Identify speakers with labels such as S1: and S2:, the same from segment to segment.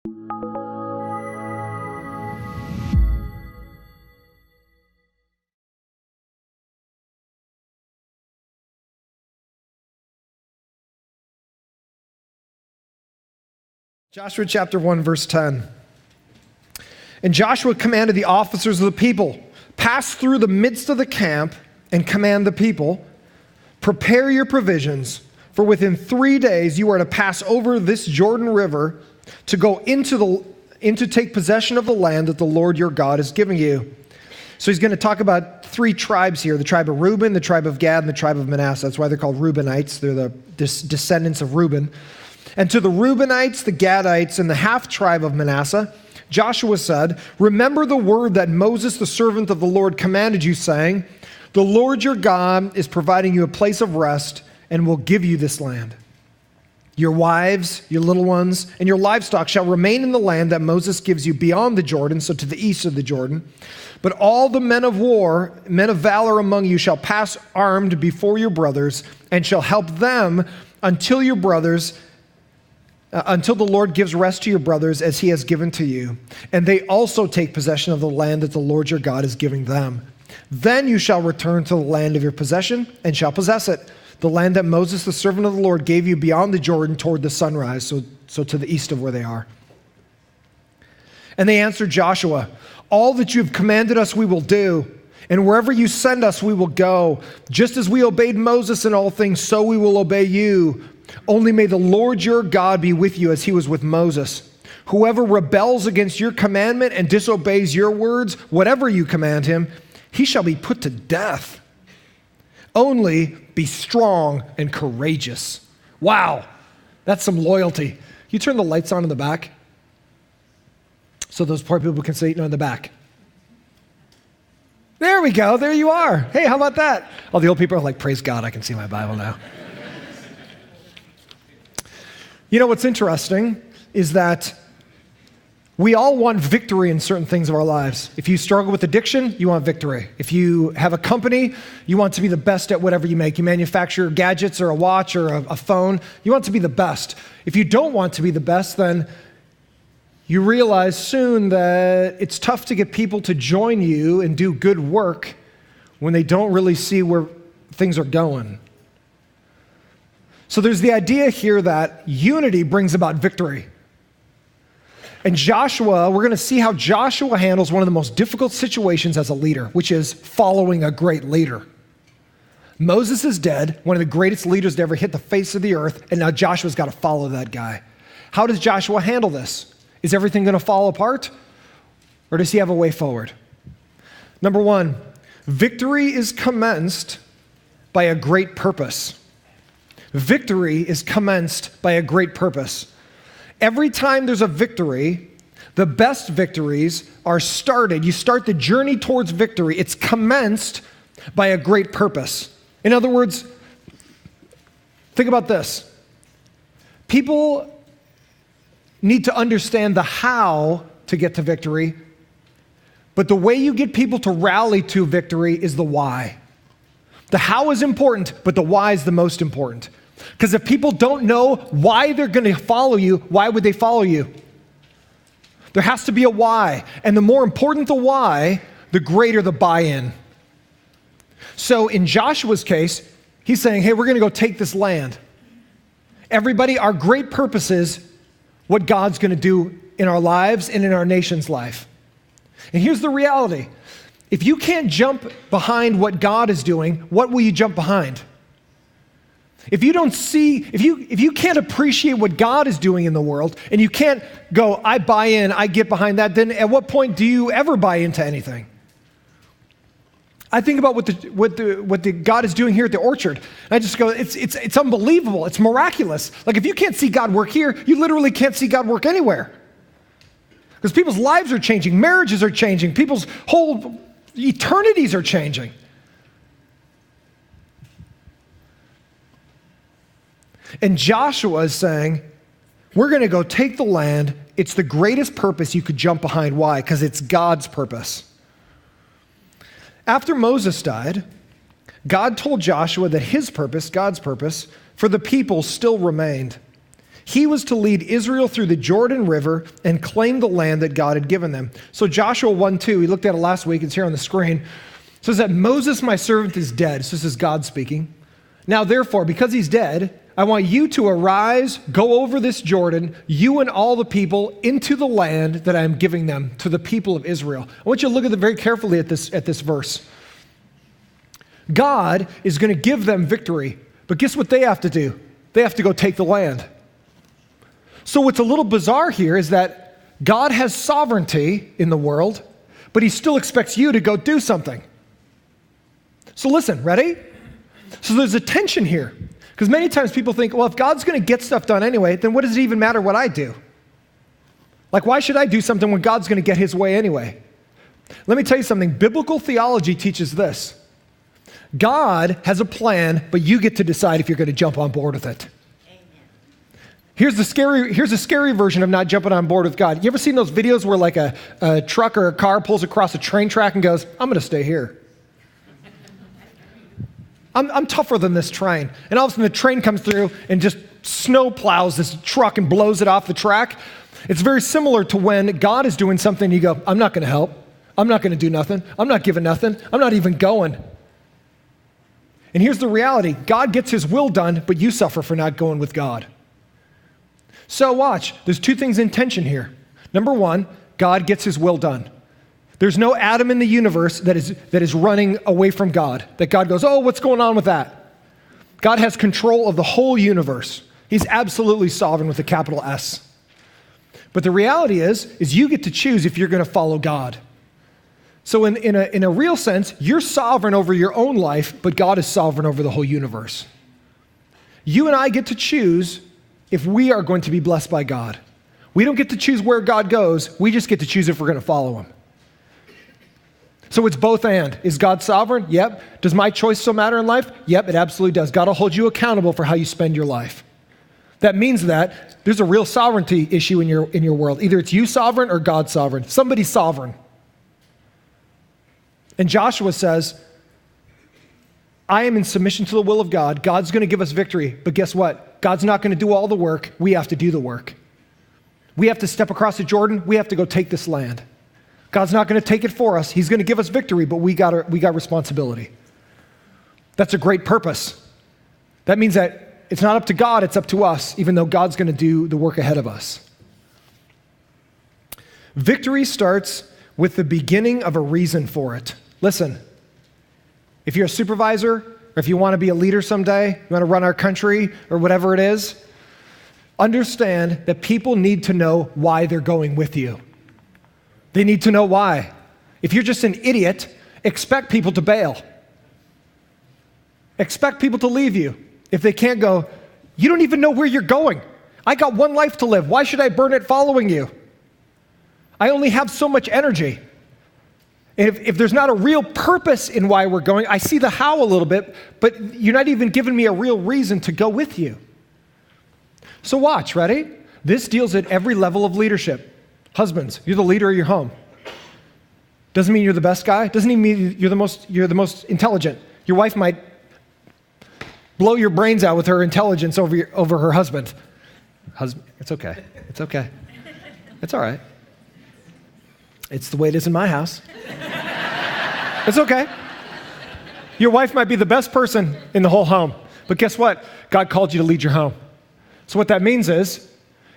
S1: Joshua chapter 1, verse 10. And Joshua commanded the officers of the people, pass through the midst of the camp and command the people, prepare your provisions, for within 3 days you are to pass over this Jordan River to go into take possession of the land that the Lord your God is giving you. So he's going to talk about 3 tribes here, the tribe of Reuben, the tribe of Gad, and the tribe of Manasseh. That's why they're called Reubenites. They're the descendants of Reuben. And to the Reubenites, the Gadites, and the half-tribe of Manasseh, Joshua said, remember the word that Moses, the servant of the Lord, commanded you, saying, the Lord your God is providing you a place of rest and will give you this land. Your wives, your little ones, and your livestock shall remain in the land that Moses gives you beyond the Jordan, so to the east of the Jordan. But all the men of war, men of valor among you, shall pass armed before your brothers and shall help them until the Lord gives rest to your brothers as he has given to you. And they also take possession of the land that the Lord your God is giving them. Then you shall return to the land of your possession and shall possess it, the land that Moses, the servant of the Lord, gave you beyond the Jordan toward the sunrise, so to the east of where they are. And they answered Joshua, all that you have commanded us we will do, and wherever you send us we will go. Just as we obeyed Moses in all things, so we will obey you. Only may the Lord your God be with you as he was with Moses. Whoever rebels against your commandment and disobeys your words, whatever you command him, he shall be put to death. Only be strong and courageous. Wow, that's some loyalty. You turn the lights on in the back so those poor people can see in the back. There we go, there you are. Hey, how about that? All the old people are like, praise God, I can see my Bible now. You know what's interesting is that we all want victory in certain things of our lives. If you struggle with addiction, you want victory. If you have a company, you want to be the best at whatever you make. You manufacture gadgets or a watch or a phone, you want to be the best. If you don't want to be the best, then you realize soon that it's tough to get people to join you and do good work when they don't really see where things are going. So there's the idea here that unity brings about victory. And Joshua, we're going to see how Joshua handles one of the most difficult situations as a leader, which is following a great leader. Moses is dead, one of the greatest leaders to ever hit the face of the earth, and now Joshua's got to follow that guy. How does Joshua handle this? Is everything going to fall apart? Or does he have a way forward? Number 1, victory is commenced by a great purpose. Victory is commenced by a great purpose. Every time there's a victory, the best victories are started. You start the journey towards victory. It's commenced by a great purpose. In other words, think about this. People need to understand the how to get to victory, but the way you get people to rally to victory is the why. The how is important, but the why is the most important. Because if people don't know why they're going to follow you, why would they follow you? There has to be a why. And the more important the why, the greater the buy-in. So in Joshua's case, he's saying, hey, we're going to go take this land. Everybody, our great purpose is what God's going to do in our lives and in our nation's life. And here's the reality. If you can't jump behind what God is doing, what will you jump behind? If you don't see, if you can't appreciate what God is doing in the world, and you can't go, I buy in, I get behind that, then at what point do you ever buy into anything? I think about what God is doing here at the Orchard. And I just go, it's unbelievable. It's miraculous. Like if you can't see God work here, you literally can't see God work anywhere. Because people's lives are changing, marriages are changing, people's whole eternities are changing. And Joshua is saying, we're going to go take the land. It's the greatest purpose you could jump behind. Why? Because it's God's purpose. After Moses died, God told Joshua that his purpose, God's purpose, for the people still remained. He was to lead Israel through the Jordan River and claim the land that God had given them. So Joshua 1:2, we looked at it last week, it's here on the screen, says that Moses, my servant, is dead. So this is God speaking. Now therefore, because he's dead, I want you to arise, go over this Jordan, you and all the people, into the land that I am giving them, to the people of Israel. I want you to look at it very carefully at this verse. God is going to give them victory, but guess what they have to do? They have to go take the land. So what's a little bizarre here is that God has sovereignty in the world, but he still expects you to go do something. So listen, ready? So there's a tension here, because many times people think, well, if God's going to get stuff done anyway, then what does it even matter what I do? Like, why should I do something when God's going to get his way anyway? Let me tell you something. Biblical theology teaches this. God has a plan, but you get to decide if you're going to jump on board with it. Here's a scary version of not jumping on board with God. You ever seen those videos where like a truck or a car pulls across a train track and goes, I'm going to stay here. I'm tougher than this train. And all of a sudden the train comes through and just snow plows this truck and blows it off the track. It's very similar to when God is doing something and you go, I'm not going to help. I'm not going to do nothing. I'm not giving nothing. I'm not even going. And here's the reality. God gets his will done, but you suffer for not going with God. So watch, there's two things in tension here. Number one, God gets his will done. There's no atom in the universe that is running away from God, that God goes, oh, what's going on with that? God has control of the whole universe. He's absolutely sovereign with a capital S. But the reality is you get to choose if you're going to follow God. So in a real sense, you're sovereign over your own life, but God is sovereign over the whole universe. You and I get to choose if we are going to be blessed by God. We don't get to choose where God goes. We just get to choose if we're going to follow him. So it's both and. Is God sovereign? Yep. Does my choice still matter in life? Yep, it absolutely does. God will hold you accountable for how you spend your life. That means that there's a real sovereignty issue in your world. Either it's you sovereign or God sovereign. Somebody's sovereign. And Joshua says, I am in submission to the will of God. God's going to give us victory. But guess what? God's not going to do all the work. We have to do the work. We have to step across the Jordan. We have to go take this land. God's not going to take it for us. He's going to give us victory, but we got responsibility. That's a great purpose. That means that it's not up to God, it's up to us, even though God's going to do the work ahead of us. Victory starts with the beginning of a reason for it. Listen, if you're a supervisor, or if you want to be a leader someday, you want to run our country, or whatever it is, understand that people need to know why they're going with you. They need to know why. If you're just an idiot, expect people to bail. Expect people to leave you. If they can't go, you don't even know where you're going. I got one life to live. Why should I burn it following you? I only have so much energy. And if there's not a real purpose in why we're going, I see the how a little bit, but you're not even giving me a real reason to go with you. So watch, ready? This deals at every level of leadership. Husbands, you're the leader of your home. Doesn't mean you're the best guy. Doesn't even mean you're the most intelligent. Your wife might blow your brains out with her intelligence over her husband. It's okay. It's okay. It's all right. It's the way it is in my house. It's okay. Your wife might be the best person in the whole home, but guess what? God called you to lead your home. So what that means is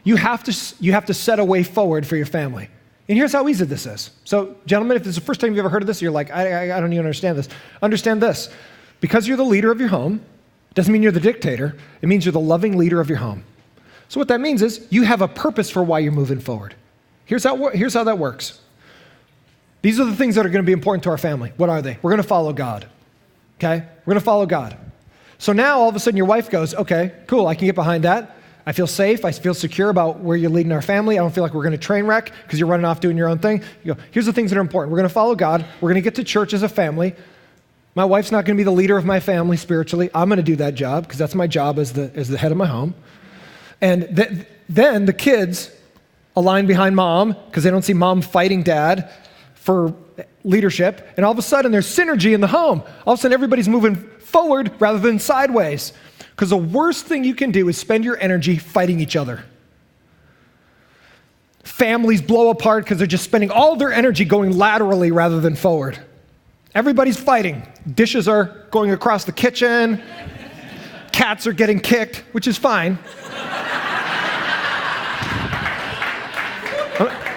S1: you have to set a way forward for your family. And here's how easy this is. So gentlemen, if this is the first time you've ever heard of this, you're like, I don't even understand this. Understand this. Because you're the leader of your home, doesn't mean you're the dictator. It means you're the loving leader of your home. So what that means is you have a purpose for why you're moving forward. Here's how that works. These are the things that are going to be important to our family. What are they? We're going to follow God. Okay? We're going to follow God. So now all of a sudden your wife goes, okay, cool, I can get behind that. I feel safe. I feel secure about where you're leading our family. I don't feel like we're going to train wreck because you're running off doing your own thing. You go, here's the things that are important. We're going to follow God. We're going to get to church as a family. My wife's not going to be the leader of my family spiritually. I'm going to do that job because that's my job as the head of my home. And then the kids align behind mom because they don't see mom fighting dad for leadership. And all of a sudden there's synergy in the home. All of a sudden everybody's moving forward rather than sideways. Because the worst thing you can do is spend your energy fighting each other. Families blow apart because they're just spending all their energy going laterally rather than forward. Everybody's fighting. Dishes are going across the kitchen. Cats are getting kicked, which is fine.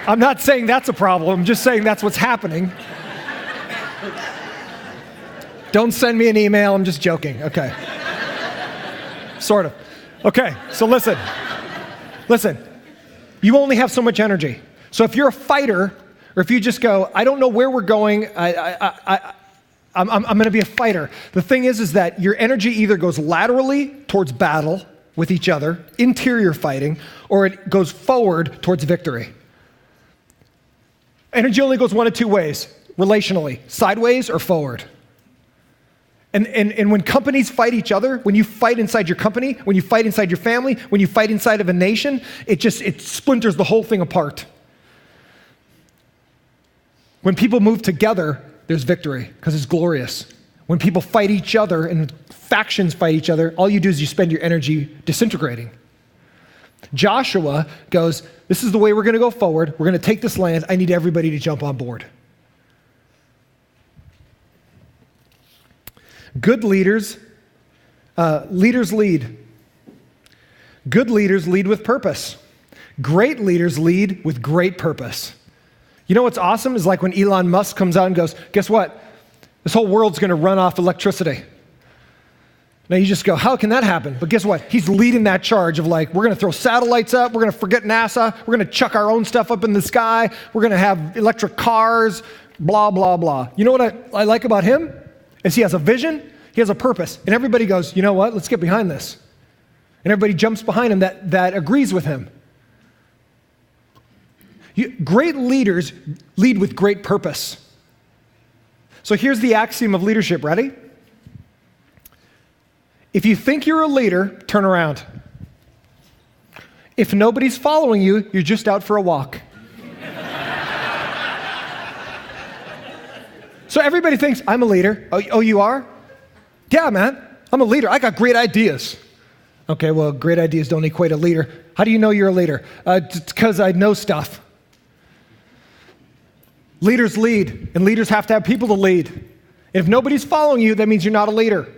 S1: I'm not saying that's a problem. I'm just saying that's what's happening. Don't send me an email. I'm just joking. Okay. Sort of. Okay, so listen. You only have so much energy. So if you're a fighter, or if you just go, I don't know where we're going, I'm going to be a fighter. The thing is that your energy either goes laterally towards battle with each other, interior fighting, or it goes forward towards victory. Energy only goes one of two ways, relationally, sideways or forward. And when companies fight each other, when you fight inside your company, when you fight inside your family, when you fight inside of a nation, it splinters the whole thing apart. When people move together, there's victory because it's glorious. When people fight each other and factions fight each other, all you do is you spend your energy disintegrating. Joshua goes, this is the way we're going to go forward. We're going to take this land. I need everybody to jump on board. Good leaders lead. Good leaders lead with purpose. Great leaders lead with great purpose. You know what's awesome is like when Elon Musk comes out and goes, guess what? This whole world's going to run off electricity. Now you just go, how can that happen? But guess what? He's leading that charge of like, we're going to throw satellites up. We're going to forget NASA. We're going to chuck our own stuff up in the sky. We're going to have electric cars, blah, blah, blah. You know what I like about him? Is he has a vision, he has a purpose, and everybody goes, you know what, let's get behind this. And everybody jumps behind him that agrees with him. Great leaders lead with great purpose. So here's the axiom of leadership, ready? If you think you're a leader, turn around. If nobody's following you, you're just out for a walk. So everybody thinks, I'm a leader. Oh, you are? Yeah, man, I'm a leader. I got great ideas. Okay, well, great ideas don't equate a leader. How do you know you're a leader? Because I know stuff. Leaders lead, and leaders have to have people to lead. And if nobody's following you, that means you're not a leader.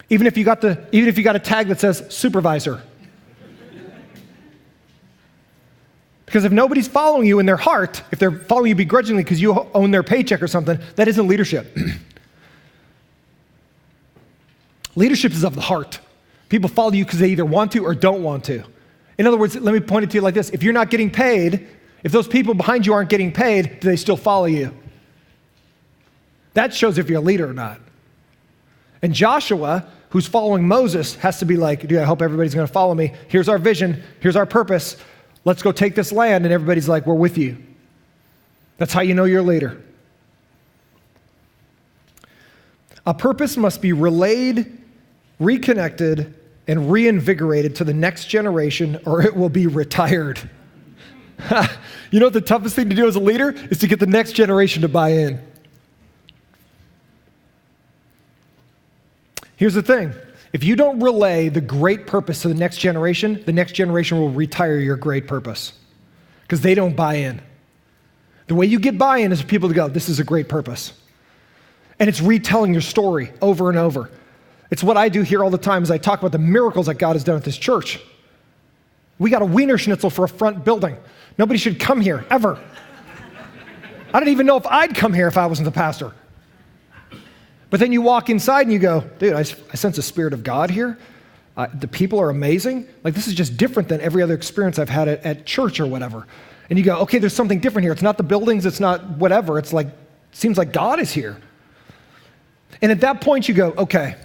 S1: Even if you got a tag that says supervisor. Because if nobody's following you in their heart, if they're following you begrudgingly because you own their paycheck or something, that isn't leadership. Leadership is of the heart. People follow you because they either want to or don't want to. In other words, let me point it to you like this. If you're not getting paid, if those people behind you aren't getting paid, do they still follow you? That shows if you're a leader or not. And Joshua, who's following Moses, has to be like, dude, I hope everybody's going to follow me. Here's our vision. Here's our purpose. Let's go take this land. And everybody's like, we're with you. That's how you know you're a leader. A purpose must be relayed, reconnected, and reinvigorated to the next generation, or it will be retired. You know what the toughest thing to do as a leader is to get the next generation to buy in. Here's the thing. If you don't relay the great purpose to the next generation will retire your great purpose because they don't buy in. The way you get buy-in is for people to go, this is a great purpose. And it's retelling your story over and over. It's what I do here all the time as I talk about the miracles that God has done at this church. We got a Wiener Schnitzel for a front building. Nobody should come here, ever. I don't even know if I'd come here if I wasn't the pastor. But then you walk inside and you go, dude, I sense the Spirit of God here. The people are amazing. Like, this is just different than every other experience I've had at church or whatever. And you go, okay, there's something different here. It's not the buildings, it's not whatever. It's like, it seems like God is here. And at that point you go, okay,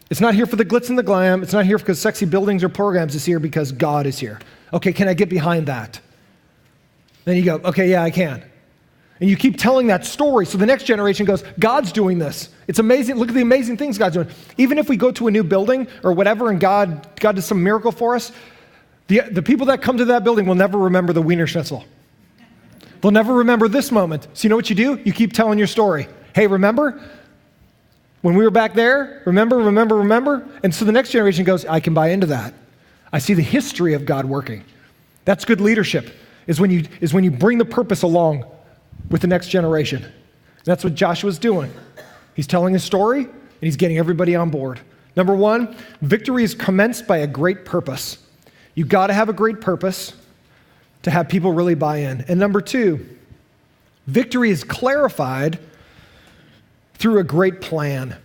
S1: it's not here for the glitz and the glam. It's not here because sexy buildings or programs. It's here because God is here. Okay, can I get behind that? Then you go, okay, yeah, I can. And you keep telling that story so the next generation goes, God's doing this. It's amazing. Look at the amazing things God's doing. Even if we go to a new building or whatever and God does some miracle for us, the people that come to that building will never remember the Wiener Schnitzel. They'll never remember this moment. So you know what you do? You keep telling your story. Hey, remember? When we were back there, remember? And so the next generation goes, I can buy into that. I see the history of God working. That's good leadership, is when you bring the purpose along with the next generation. And that's what Joshua's doing. He's telling his story, and he's getting everybody on board. Number one, victory is commenced by a great purpose. You've got to have a great purpose to have people really buy in. And number two, victory is clarified through a great plan.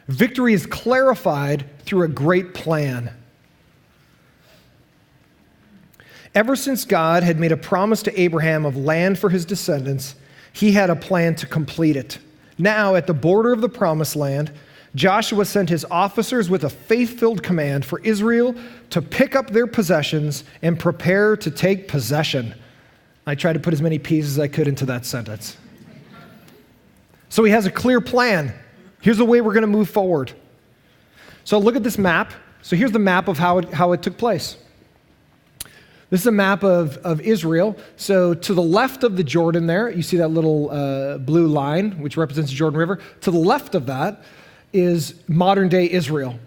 S1: Victory is clarified through a great plan. Ever since God had made a promise to Abraham of land for his descendants, he had a plan to complete it. Now, at the border of the promised land, Joshua sent his officers with a faith-filled command for Israel to pick up their possessions and prepare to take possession. I tried to put as many P's as I could into that sentence. So he has a clear plan. Here's the way we're going to move forward. So look at this map. So here's the map of how it took place. This is a map of Israel. So to the left of the Jordan there, you see that little blue line, which represents the Jordan River. To the left of that is modern-day Israel.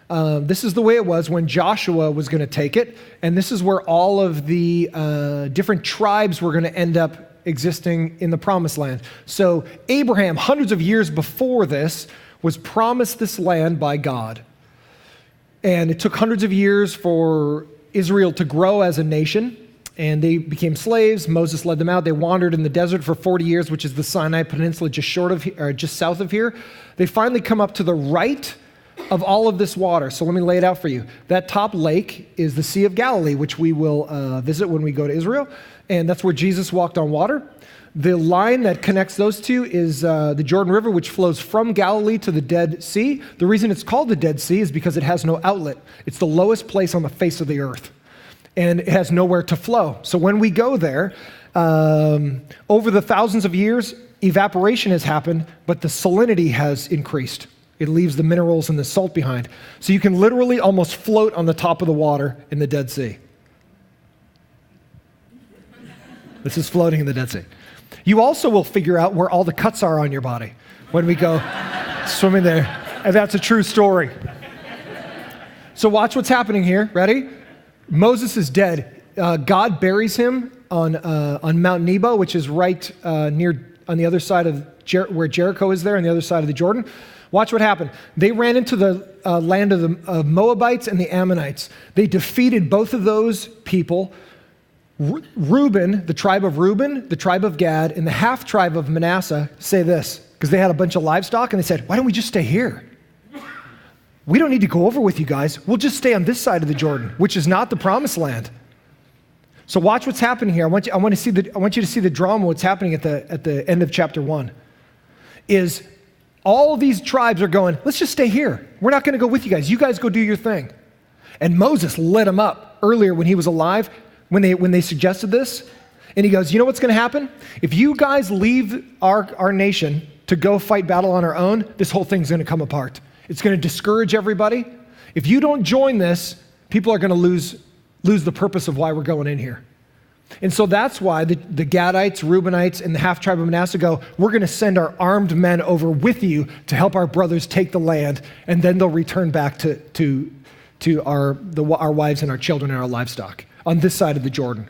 S1: This is the way it was when Joshua was going to take it, and this is where all of the different tribes were going to end up existing in the promised land. So Abraham, hundreds of years before this, was promised this land by God. And it took hundreds of years for Israel to grow as a nation, and they became slaves. Moses led them out. They wandered in the desert for 40 years, which is the Sinai Peninsula just south of here. They finally come up to the right of all of this water. So let me lay it out for you. That top lake is the Sea of Galilee, which we will visit when we go to Israel, and that's where Jesus walked on water. The line that connects those two is the Jordan River, which flows from Galilee to the Dead Sea. The reason it's called the Dead Sea is because it has no outlet. It's the lowest place on the face of the earth, and it has nowhere to flow. So when we go there, over the thousands of years, evaporation has happened, but the salinity has increased. It leaves the minerals and the salt behind. So you can literally almost float on the top of the water in the Dead Sea. This is floating in the Dead Sea. You also will figure out where all the cuts are on your body when we go swimming there. And that's a true story. So watch what's happening here. Ready? Moses is dead. God buries him on Mount Nebo, which is right near on the other side of where Jericho is there, on the other side of the Jordan. Watch what happened. They ran into the land of the Moabites and the Ammonites. They defeated both of those people. Reuben, the tribe of Reuben, the tribe of Gad, and the half tribe of Manasseh say this, because they had a bunch of livestock, and they said, why don't we just stay here? We don't need to go over with you guys. We'll just stay on this side of the Jordan, which is not the promised land. So watch what's happening here. I want you to see the drama, what's happening at the end of chapter 1. Is all these tribes are going, let's just stay here. We're not going to go with you guys. You guys go do your thing. And Moses lit them up earlier when he was alive, when they suggested this. And he goes, you know what's going to happen? If you guys leave our nation to go fight battle on our own, this whole thing's going to come apart. It's going to discourage everybody. If you don't join this, people are going to lose the purpose of why we're going in here. And so that's why the Gadites, Reubenites, and the half-tribe of Manasseh go, we're going to send our armed men over with you to help our brothers take the land, and then they'll return back to our wives and our children and our livestock on this side of the Jordan.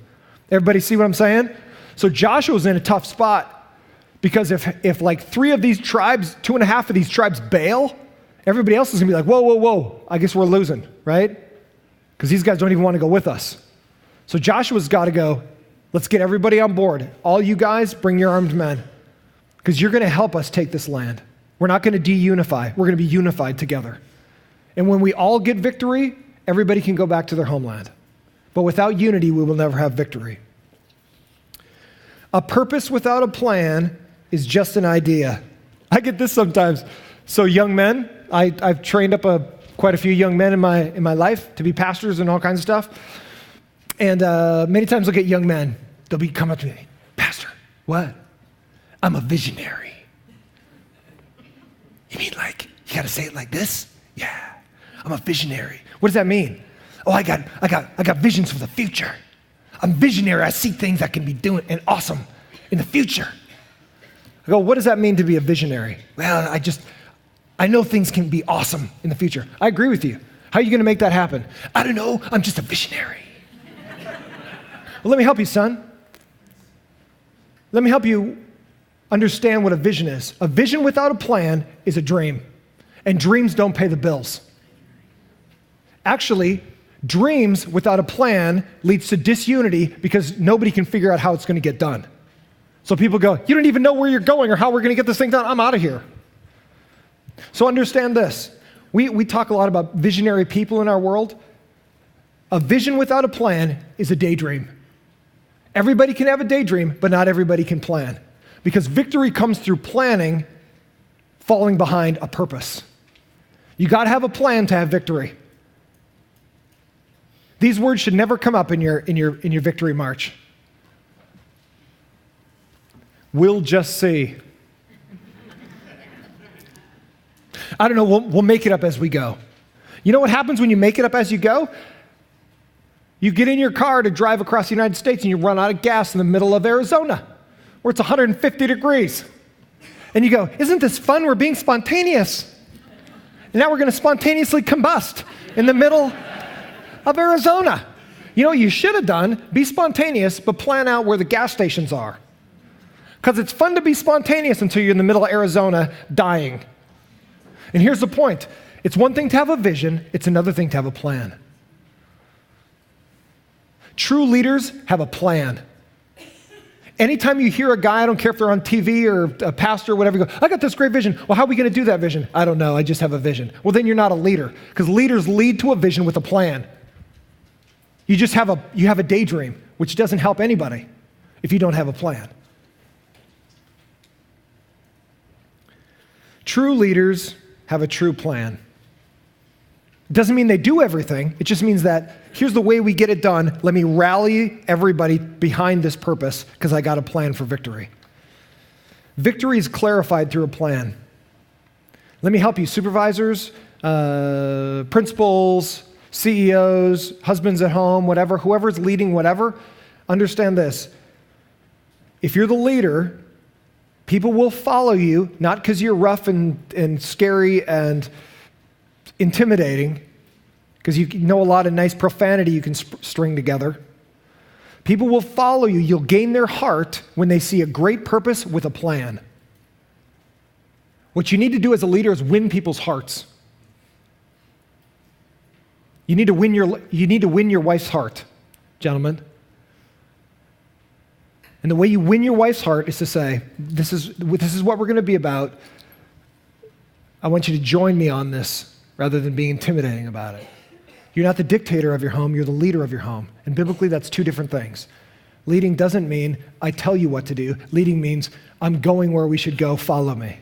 S1: Everybody see what I'm saying? So Joshua's in a tough spot, because if like 3 of these tribes, 2.5 of these tribes bail, everybody else is going to be like, whoa, I guess we're losing, right? Because these guys don't even want to go with us. So Joshua's got to go, let's get everybody on board. All you guys, bring your armed men, because you're going to help us take this land. We're not going to de-unify. We're going to be unified together. And when we all get victory, everybody can go back to their homeland. But without unity, we will never have victory. A purpose without a plan is just an idea. I get this sometimes. So young men, I've trained up quite a few young men in my life to be pastors and all kinds of stuff. And many times I'll get young men, they'll come up to me, Pastor, what? I'm a visionary. You mean like, you gotta say it like this? Yeah, I'm a visionary. What does that mean? Oh, I got visions for the future. I'm visionary. I see things I can be doing and awesome in the future. I go, what does that mean to be a visionary? Well, I know things can be awesome in the future. I agree with you. How are you going to make that happen? I don't know. I'm just a visionary. Well, let me help you, son. Let me help you understand what a vision is. A vision without a plan is a dream, and dreams don't pay the bills. Actually, dreams without a plan leads to disunity because nobody can figure out how it's going to get done. So people go, you don't even know where you're going or how we're going to get this thing done. I'm out of here. So understand this. We talk a lot about visionary people in our world. A vision without a plan is a daydream. Everybody can have a daydream, but not everybody can plan. Because victory comes through planning, falling behind a purpose. You got to have a plan to have victory. These words should never come up in your victory march. We'll just see. I don't know, we'll make it up as we go. You know what happens when you make it up as you go? You get in your car to drive across the United States and you run out of gas in the middle of Arizona, where it's 150 degrees. And you go, isn't this fun? We're being spontaneous. And now we're going to spontaneously combust in the middle of Arizona. You know what you should have done? Be spontaneous, but plan out where the gas stations are. Because it's fun to be spontaneous until you're in the middle of Arizona dying. And here's the point. It's one thing to have a vision, it's another thing to have a plan. True leaders have a plan. Anytime you hear a guy, I don't care if they're on TV or a pastor or whatever, you go, I got this great vision. Well, how are we going to do that vision? I don't know, I just have a vision. Well, then you're not a leader, because leaders lead to a vision with a plan. You just have a daydream, which doesn't help anybody if you don't have a plan. True leaders have a true plan. It doesn't mean they do everything. It just means that here's the way we get it done. Let me rally everybody behind this purpose because I got a plan for victory. Victory is clarified through a plan. Let me help you. Supervisors, principals, CEOs, husbands at home, whatever, whoever's leading whatever, understand this. If you're the leader, people will follow you, not because you're rough and scary and intimidating, because you know a lot of nice profanity you can string together. People will follow you. You'll gain their heart when they see a great purpose with a plan. What you need to do as a leader is win people's hearts. You need to win your wife's heart, gentlemen. And the way you win your wife's heart is to say, this is what we're going to be about. I want you to join me on this rather than being intimidating about it. You're not the dictator of your home, you're the leader of your home. And biblically, that's two different things. Leading doesn't mean I tell you what to do. Leading means I'm going where we should go, follow me.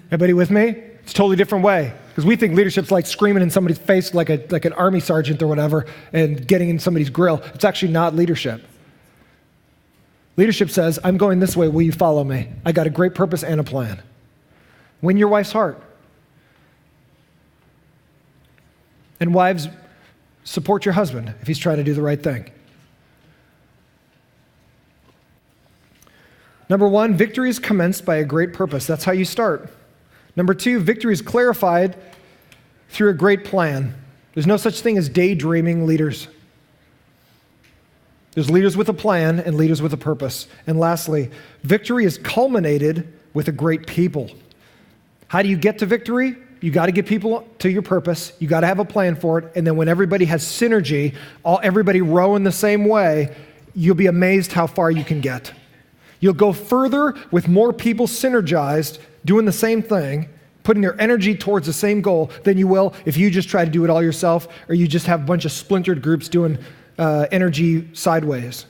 S1: Everybody with me? It's a totally different way. Because we think leadership's like screaming in somebody's face like an army sergeant or whatever and getting in somebody's grill. It's actually not leadership. Leadership says, I'm going this way, will you follow me? I got a great purpose and a plan. Win your wife's heart. And wives, support your husband if he's trying to do the right thing. Number one, victory is commenced by a great purpose. That's how you start. Number two, victory is clarified through a great plan. There's no such thing as daydreaming leaders. There's leaders with a plan and leaders with a purpose. And lastly, victory is culminated with a great people. How do you get to victory? You got to get people to your purpose. You got to have a plan for it. And then when everybody has synergy, everybody rowing the same way, you'll be amazed how far you can get. You'll go further with more people synergized, doing the same thing, putting their energy towards the same goal than you will if you just try to do it all yourself or you just have a bunch of splintered groups doing energy sideways.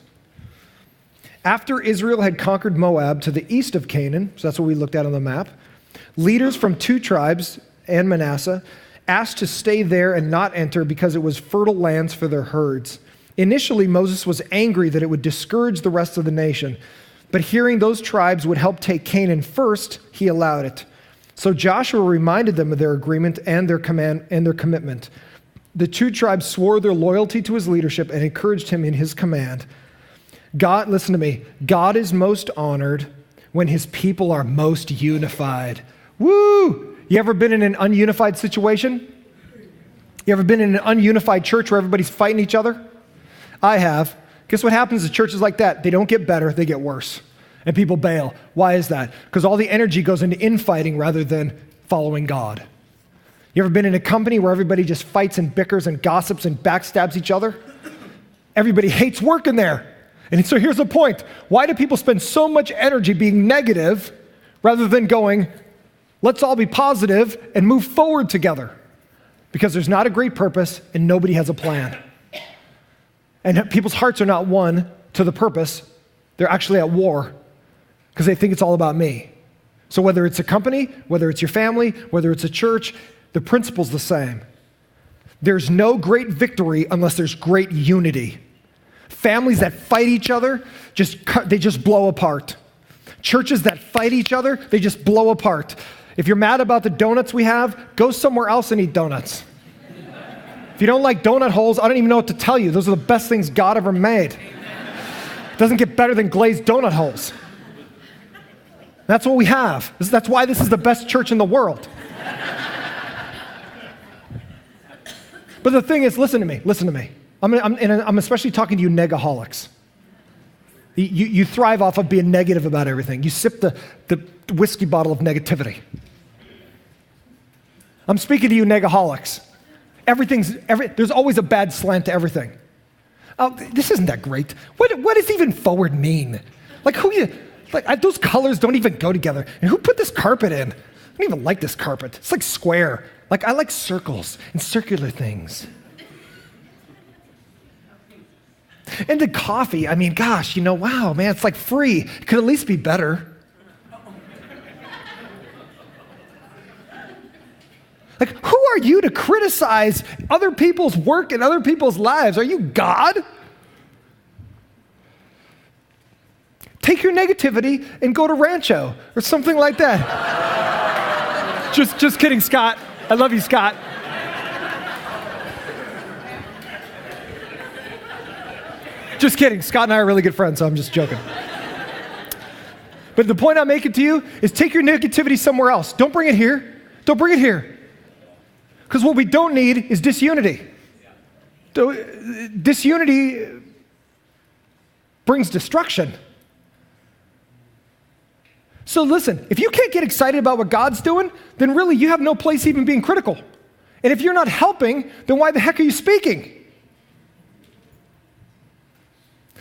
S1: After Israel had conquered Moab to the east of Canaan, so that's what we looked at on the map, leaders from two tribes and Manasseh asked to stay there and not enter because it was fertile lands for their herds. Initially, Moses was angry that it would discourage the rest of the nation, but hearing those tribes would help take Canaan first, he allowed it. So Joshua reminded them of their agreement and their command and their commitment. The two tribes swore their loyalty to his leadership and encouraged him in his command. God, listen to me, God is most honored when his people are most unified. Woo! You ever been in an ununified situation? You ever been in an ununified church where everybody's fighting each other? I have. Guess what happens to churches like that? They don't get better, they get worse. And people bail. Why is that? Because all the energy goes into infighting rather than following God. You ever been in a company where everybody just fights and bickers and gossips and backstabs each other? Everybody hates working there. And so here's the point. Why do people spend so much energy being negative rather than going, let's all be positive and move forward together? Because there's not a great purpose and nobody has a plan. And people's hearts are not won to the purpose. They're actually at war because they think it's all about me. So whether it's a company, whether it's your family, whether it's a church, the principle's the same. There's no great victory unless there's great unity. Families that fight each other, they just blow apart. Churches that fight each other, they just blow apart. If you're mad about the donuts we have, go somewhere else and eat donuts. If you don't like donut holes, I don't even know what to tell you. Those are the best things God ever made. It doesn't get better than glazed donut holes. That's what we have. That's why this is the best church in the world. But the thing is, listen to me. I'm especially talking to you negaholics. You thrive off of being negative about everything. You sip the whiskey bottle of negativity. I'm speaking to you negaholics. There's always a bad slant to everything. This isn't that great. What does even forward mean? Those colors don't even go together. And who put this carpet in? I don't even like this carpet. It's like square. I like circles and circular things. And the coffee, wow, man, it's like free. It could at least be better. Who are you to criticize other people's work and other people's lives? Are you God? Take your negativity and go to Rancho or something like that. Just kidding, Scott. I love you, Scott. Just kidding. Scott and I are really good friends, so I'm just joking. But the point I'm making to you is take your negativity somewhere else. Don't bring it here. Don't bring it here. Because what we don't need is disunity. Disunity brings destruction. So listen, if you can't get excited about what God's doing, then really you have no place even being critical. And if you're not helping, then why the heck are you speaking?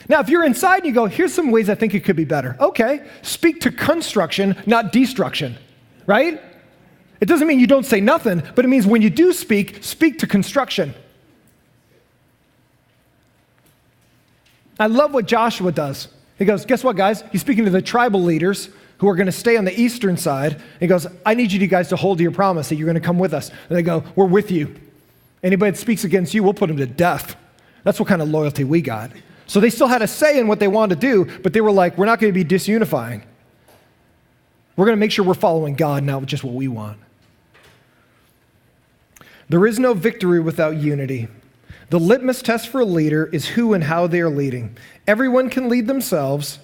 S1: Now, if you're inside and you go, here's some ways I think it could be better. Okay, speak to construction, not destruction, right? It doesn't mean you don't say nothing, but it means when you do speak to construction. I love what Joshua does. He goes, guess what, guys? He's speaking to the tribal leaders who are going to stay on the eastern side. He goes, I need you guys to hold to your promise that you're going to come with us. And they go, we're with you. Anybody that speaks against you, we'll put them to death. That's what kind of loyalty we got. So they still had a say in what they wanted to do, but they were like, we're not going to be disunifying. We're going to make sure we're following God, not just what we want. There is no victory without unity. The litmus test for a leader is who and how they are leading. Everyone can lead themselves.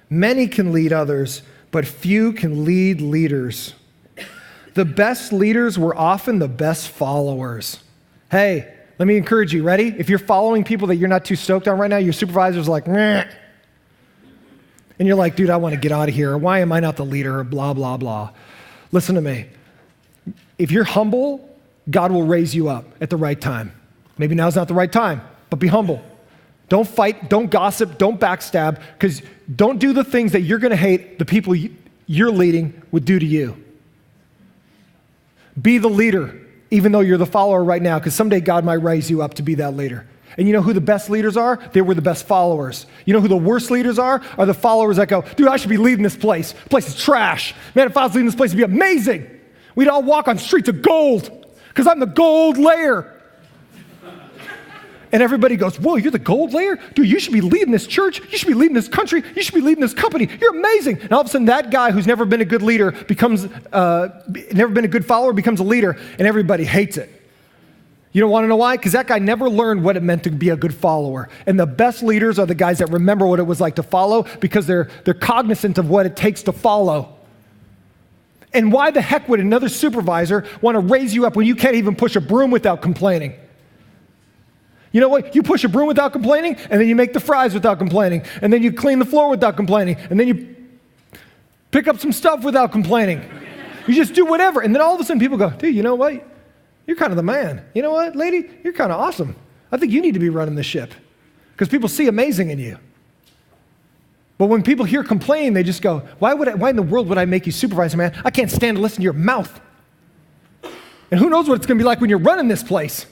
S1: Many can lead others, but few can lead leaders. The best leaders were often the best followers. Hey, let me encourage you. Ready? If you're following people that you're not too stoked on right now, your supervisor's like, meh. And you're like, dude, I want to get out of here. Or why am I not the leader? Or blah, blah, blah. Listen to me. If you're humble, God will raise you up at the right time. Maybe now's not the right time, but be humble. Don't fight, don't gossip, don't backstab, because don't do the things that you're going to hate the people you're leading would do to you. Be the leader, even though you're the follower right now, because someday God might raise you up to be that leader. And you know who the best leaders are? They were the best followers. You know who the worst leaders are? Are the followers that go, dude, I should be leading this place. This place is trash. Man, if I was leading this place, it'd be amazing. We'd all walk on streets of gold, because I'm the gold layer. And everybody goes, whoa, you're the gold layer? Dude, you should be leading this church. You should be leading this country. You should be leading this company. You're amazing. And all of a sudden, that guy who's never been a good leader never been a good follower, becomes a leader, and everybody hates it. You don't want to know why? Because that guy never learned what it meant to be a good follower. And the best leaders are the guys that remember what it was like to follow, because they're cognizant of what it takes to follow. And why the heck would another supervisor want to raise you up when you can't even push a broom without complaining? You know what? You push a broom without complaining, and then you make the fries without complaining, and then you clean the floor without complaining, and then you pick up some stuff without complaining. You just do whatever. And then all of a sudden people go, dude, you know what? You're kind of the man. You know what, lady? You're kind of awesome. I think you need to be running the ship. Because people see amazing in you. But when people hear complaining, they just go, why in the world would I make you supervisor, man? I can't stand to listen to your mouth. And who knows what it's going to be like when you're running this place.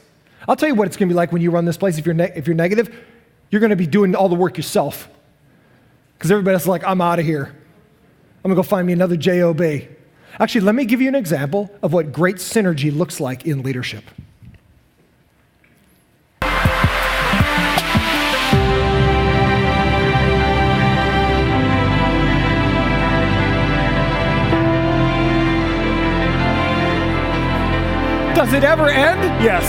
S1: I'll tell you what it's going to be like when you run this place. If you're negative, you're going to be doing all the work yourself. Because everybody else is like, I'm out of here. I'm going to go find me another job. Actually, let me give you an example of what great synergy looks like in leadership. Does it ever end? Yes.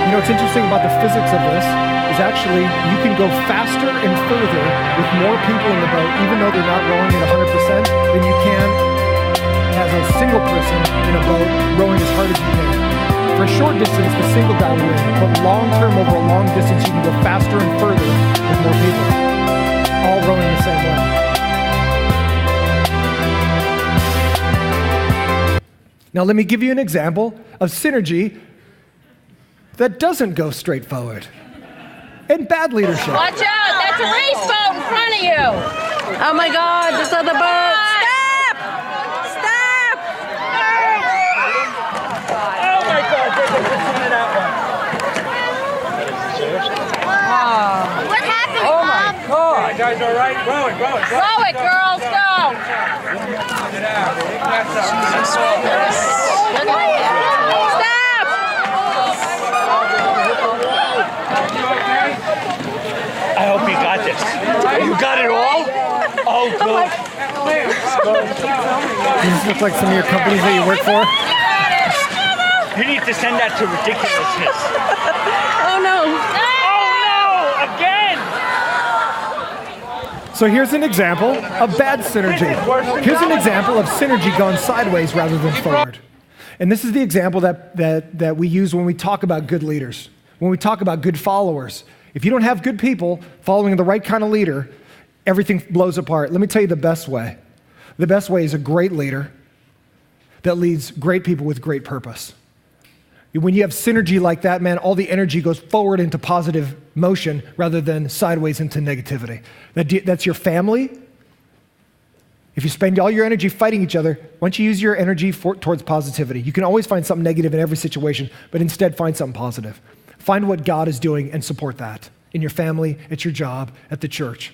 S1: You know what's interesting about the physics of this is actually you can go faster and further with more people in the boat, even though they're not rowing at 100%, than you can as a single person in a boat rowing as hard as you can. For a short distance, the single guy will win, but long term, over a long distance, you can go faster and further with more people, all rowing the same way. Now, let me give you an example of synergy that doesn't go straight forward. And bad leadership.
S2: Watch out, that's a race boat in front of you. Oh my God, this other boat. Stop! Stop!
S3: Oh my God, there's a person in that one.
S2: What happened,
S3: Oh
S2: Mom?
S3: my God. You guys all right? Row it.
S2: Row it, girls, go!
S3: Get out. Stop!
S4: I hope you got this. You got it all? Oh, good.
S1: Does this look like some of your companies that you work for?
S4: You need to send that to ridiculousness.
S2: Oh no!
S4: Oh, no! Again!
S1: So here's an example of bad synergy. Here's an example of synergy gone sideways rather than forward. And this is the example that we use when we talk about good leaders, when we talk about good followers. If you don't have good people following the right kind of leader, everything blows apart. Let me tell you the best way. The best way is a great leader that leads great people with great purpose. When you have synergy like that, man, all the energy goes forward into positive motion rather than sideways into negativity. That's your family. If you spend all your energy fighting each other, why don't you use your energy towards positivity? You can always find something negative in every situation, but instead find something positive. Find what God is doing and support that in your family, at your job, at the church.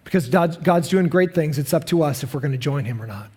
S1: Because God's doing great things. It's up to us if we're going to join him or not.